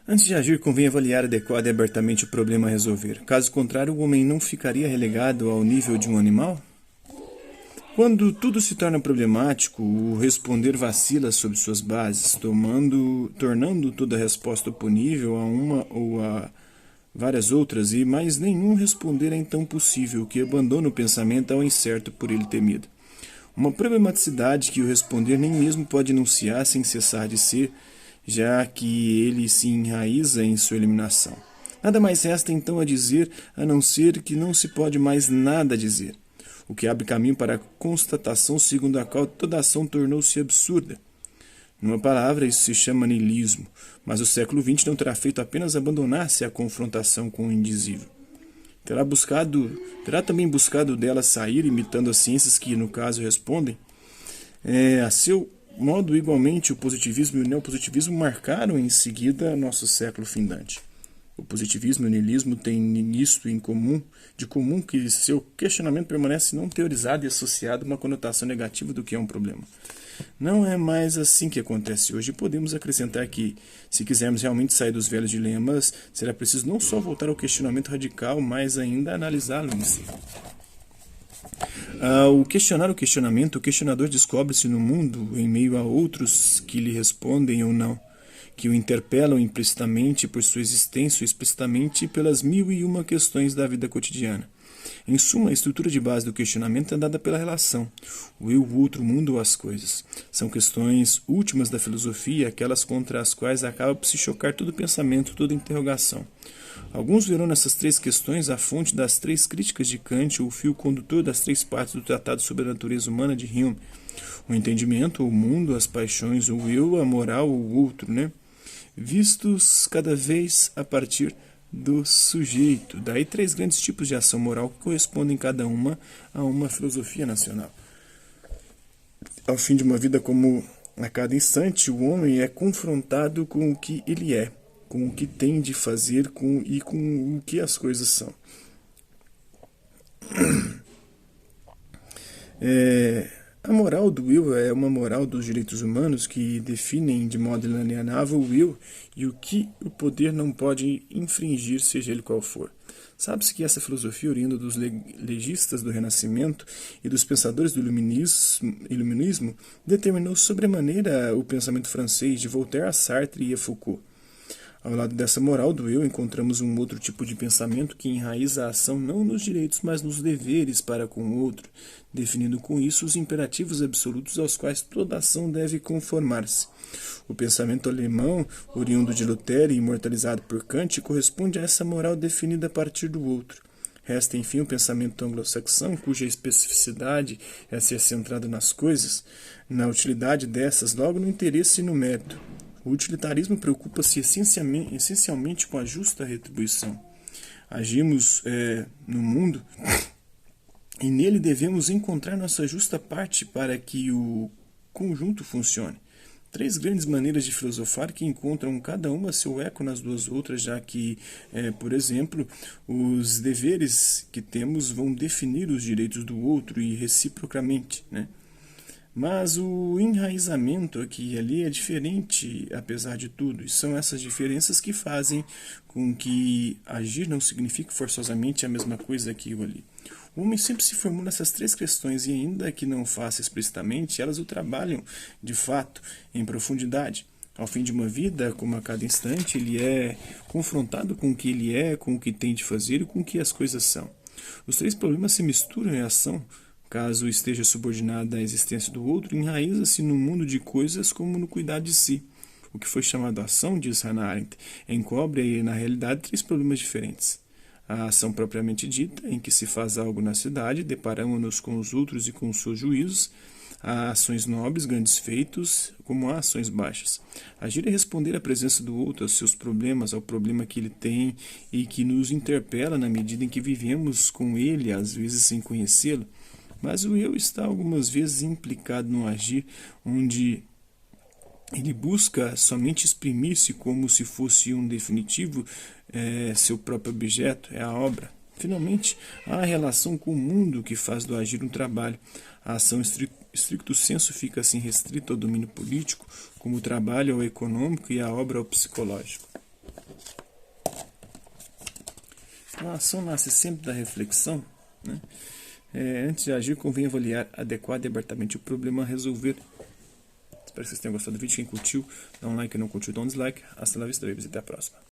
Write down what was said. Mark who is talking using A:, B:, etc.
A: Antes de agir, convém avaliar adequada e abertamente o problema a resolver. Caso contrário, o homem não ficaria relegado ao nível de um animal? Quando tudo se torna problemático, o responder vacila sobre suas bases, tornando toda resposta oponível a uma ou a várias outras, e mais nenhum responder é então possível, que abandona o pensamento ao incerto por ele temido. Uma problematicidade que o responder nem mesmo pode enunciar sem cessar de ser, já que ele se enraiza em sua eliminação. Nada mais resta então a dizer, a não ser que não se pode mais nada dizer, o que abre caminho para a constatação segundo a qual toda ação tornou-se absurda. Numa palavra, isso se chama niilismo, mas o século XX não terá feito apenas abandonar-se à confrontação com o indizível. Terá também buscado dela sair, imitando as ciências que, no caso, respondem. A seu modo, igualmente, o positivismo e o neopositivismo marcaram em seguida nosso século findante. O positivismo e o niilismo têm isto de comum que seu questionamento permanece não teorizado e associado a uma conotação negativa do que é um problema. Não é mais assim que acontece hoje. Podemos acrescentar que, se quisermos realmente sair dos velhos dilemas, será preciso não só voltar ao questionamento radical, mas ainda analisá-lo em si. Ao questionar o questionamento, o questionador descobre-se no mundo em meio a outros que lhe respondem ou não, que o interpelam implicitamente por sua existência ou explicitamente pelas mil e uma questões da vida cotidiana. Em suma, a estrutura de base do questionamento é dada pela relação, o eu, o outro mundo ou as coisas. São questões últimas da filosofia, aquelas contra as quais acaba por se chocar todo pensamento, toda interrogação. Alguns verão nessas três questões a fonte das três críticas de Kant ou o fio condutor das três partes do Tratado sobre a Natureza Humana de Hume. O entendimento, o mundo, as paixões, o eu, a moral, o outro, né? Vistos cada vez a partir do sujeito. Daí três grandes tipos de ação moral que correspondem cada uma a uma filosofia nacional. Ao fim de uma vida como a cada instante, o homem é confrontado com o que ele é, com o que tem de fazer e com o que as coisas são. A moral do eu é uma moral dos direitos humanos que definem de modo inalienável o eu e o que o poder não pode infringir, seja ele qual for. Sabe-se que essa filosofia, oriunda dos legistas do Renascimento e dos pensadores do Iluminismo, determinou sobremaneira o pensamento francês de Voltaire a Sartre e a Foucault. Ao lado dessa moral do eu, encontramos um outro tipo de pensamento que enraiza a ação não nos direitos, mas nos deveres para com o outro, definindo com isso os imperativos absolutos aos quais toda ação deve conformar-se. O pensamento alemão, oriundo de Lutero e imortalizado por Kant, corresponde a essa moral definida a partir do outro. Resta, enfim, o pensamento anglo-saxão, cuja especificidade é ser centrada nas coisas, na utilidade dessas, logo no interesse e no mérito. O utilitarismo preocupa-se essencialmente com a justa retribuição. Agimos no mundo e nele devemos encontrar nossa justa parte para que o conjunto funcione. Três grandes maneiras de filosofar que encontram cada uma seu eco nas duas outras, já que, por exemplo, os deveres que temos vão definir os direitos do outro e reciprocamente, né? Mas o enraizamento aqui e ali é diferente, apesar de tudo, e são essas diferenças que fazem com que agir não signifique forçosamente a mesma coisa que o ali. O homem sempre se formou nessas três questões e, ainda que não faça explicitamente, elas o trabalham, de fato, em profundidade. Ao fim de uma vida, como a cada instante, ele é confrontado com o que ele é, com o que tem de fazer e com o que as coisas são. Os três problemas se misturam em ação. Caso esteja subordinado à existência do outro, enraiza-se no mundo de coisas como no cuidado de si. O que foi chamado ação, diz Hannah Arendt, encobre, na realidade, três problemas diferentes. A ação propriamente dita, em que se faz algo na cidade, deparamos-nos com os outros e com os seus juízos. Há ações nobres, grandes feitos, como há ações baixas. Agir é responder à presença do outro, aos seus problemas, ao problema que ele tem e que nos interpela na medida em que vivemos com ele, às vezes sem conhecê-lo. Mas o eu está algumas vezes implicado no agir, onde ele busca somente exprimir-se como se fosse um definitivo, seu próprio objeto, é a obra. Finalmente, há a relação com o mundo que faz do agir um trabalho. A ação estricto sensu fica assim restrita ao domínio político, como o trabalho ao econômico e a obra ao psicológico. A ação nasce sempre da reflexão, né? Antes de agir, convém avaliar adequado e abertamente o problema a resolver. Espero que vocês tenham gostado do vídeo. Quem curtiu, dá um like. Quem não curtiu, dá um dislike. Hasta la vista, babies. Até a próxima.